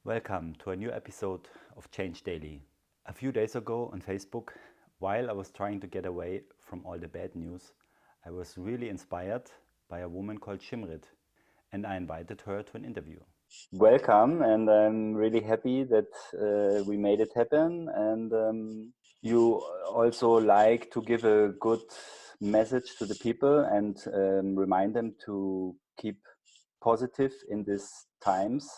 Welcome to a new episode of Change Daily. A few days ago on Facebook, while I was trying to get away from all the bad news, I was really inspired by a woman called SHIMRIT, and I invited her to an interview. Welcome, and I'm really happy that we made it happen. And you also like to give a good message to the people and remind them to keep positive in these times.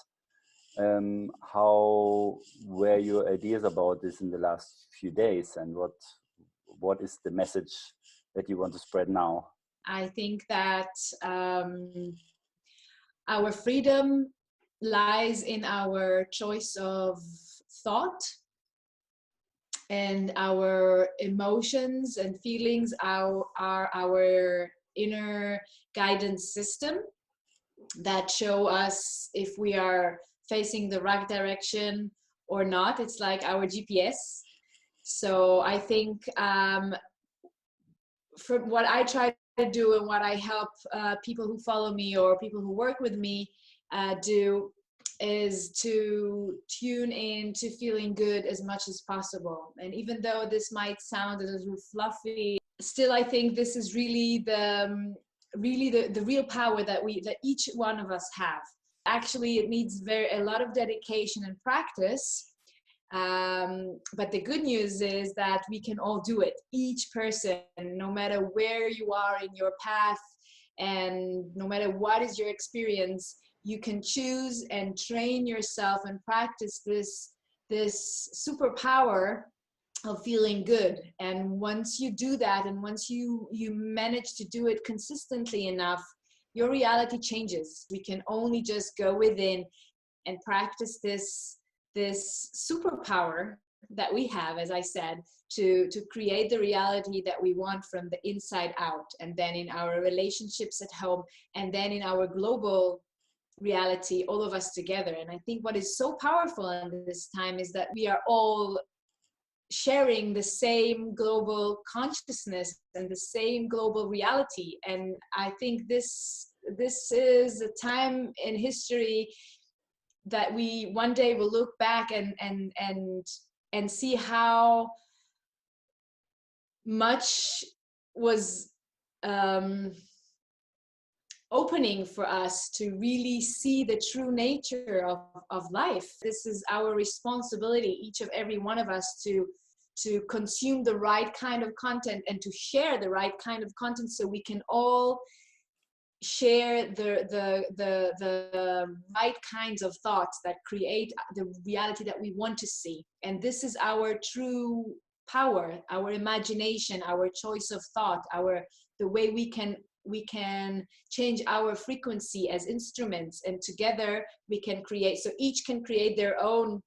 How were your ideas about this in the last few days, and what is the message that you want to spread now? I think that our freedom lies in our choice of thought, and our emotions and feelings are our inner guidance system that show us if we are facing the right direction or not. It's like our GPS. So I think from what I try to do and what I help people who follow me or people who work with me do is to tune in to feeling good as much as possible. And even though this might sound a little fluffy, still I think this is really the real power that each one of us have. Actually, it needs a lot of dedication and practice. But the good news is that we can all do it. Each person, no matter where you are in your path and no matter what is your experience, you can choose and train yourself and practice this superpower of feeling good. And once you do that, and once you manage to do it consistently enough, your reality changes. We can only just go within and practice this superpower that we have, as I said, to create the reality that we want from the inside out, and then in our relationships at home, and then in our global reality, all of us together. And I think what is so powerful in this time is that we are all sharing the same global consciousness and the same global reality. And I think this is a time in history that we one day will look back and see how much was opening for us to really see the true nature of life. This is our responsibility, each of every one of us, to consume the right kind of content and to share the right kind of content, so we can all share the right kinds of thoughts that create the reality that we want to see. And this is our true power, our imagination, our choice of thought, the way we can change our frequency as instruments, and together we can create. So each can create their own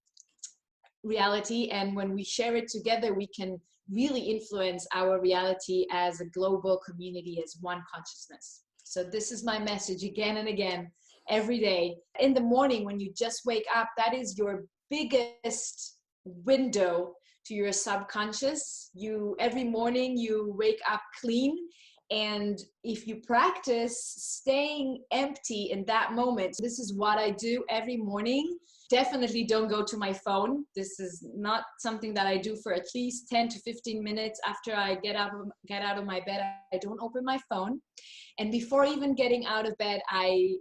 reality, and when we share it together, we can really influence our reality as a global community, as one consciousness. So this is my message again and again, every day. In the morning, when you just wake up, that is your biggest window to your subconscious. Every morning you wake up clean. And if you practice staying empty in that moment, this is what I do every morning. Definitely don't go to my phone. This is not something that I do for at least 10 to 15 minutes after I get out of my bed. I don't open my phone. And before even getting out of bed, I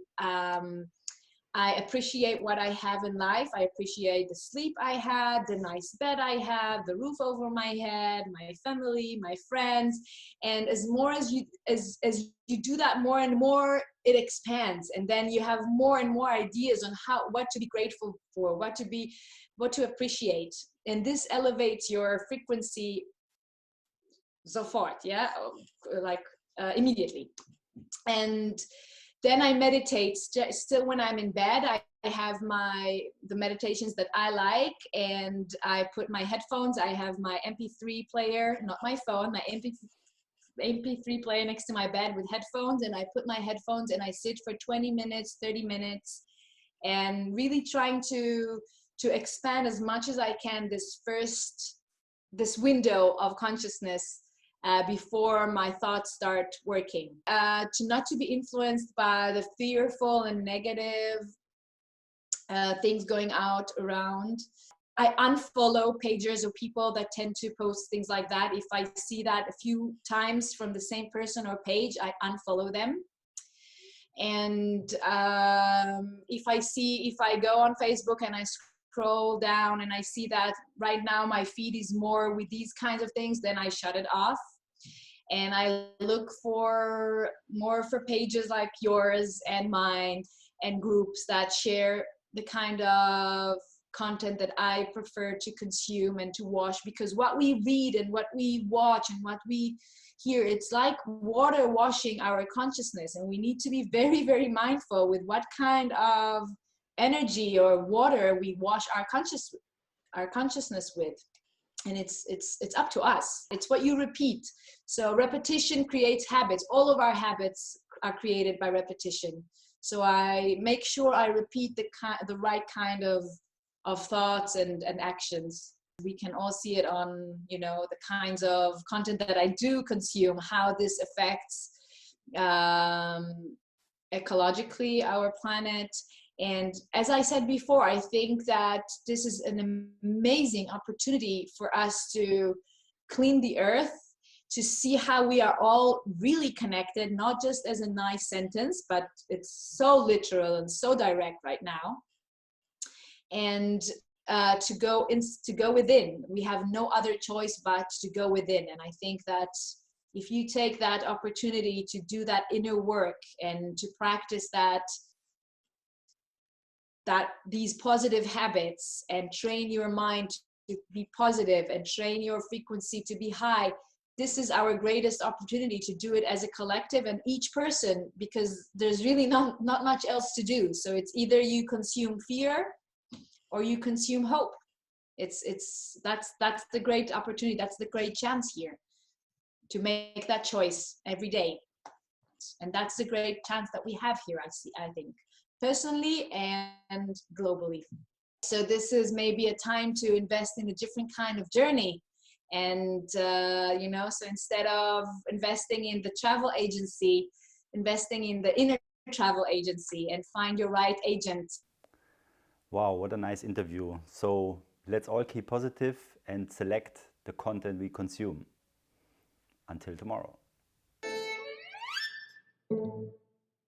appreciate what I have in life. I appreciate the sleep I had, the nice bed I have, the roof over my head, my family, my friends. And as you do that more and more, it expands. And then you have more and more ideas on what to be grateful for, what to appreciate. And this elevates your frequency sofort, yeah, like immediately. And then I meditate still when I'm in bed. I have the meditations that I like, and I put my headphones. I have my MP3 player, not my phone, my MP3 player next to my bed with headphones, and I put my headphones and I sit for 20 minutes, 30 minutes, and really trying to expand as much as I can this window of consciousness before my thoughts start working. Not to be influenced by the fearful and negative things going out around. I unfollow pages or people that tend to post things like that. If I see that a few times from the same person or page, I unfollow them. And if I go on Facebook and I scroll down and I see that right now my feed is more with these kinds of things, then I shut it off. And I look for more for pages like yours and mine and groups that share the kind of content that I prefer to consume and to watch, because what we read and what we watch and what we hear, it's like water washing our consciousness, and we need to be very, very mindful with what kind of energy or water we wash our consciousness with. And it's up to us. It's what you repeat. So repetition creates habits. All of our habits are created by repetition. So I make sure I repeat the right kind of thoughts and actions. We can all see it on, the kinds of content that I do consume, how this affects ecologically our planet. And as I said before, I think that this is an amazing opportunity for us to clean the earth, to see how we are all really connected, not just as a nice sentence, but it's so literal and so direct right now. And to go within. We have no other choice but to go within. And I think that if you take that opportunity to do that inner work and to practice these positive habits and train your mind to be positive and train your frequency to be high, this is our greatest opportunity to do it as a collective and each person, because there's really not much else to do. So it's either you consume fear or you consume hope. That's the great opportunity. That's the great chance here to make that choice every day. And that's the great chance that we have here, I think, personally and globally. So this is maybe a time to invest in a different kind of journey. And, so instead of investing in the travel agency, investing in the inner travel agency and find your right agent. Wow, what a nice interview. So let's all keep positive and select the content we consume. Until tomorrow.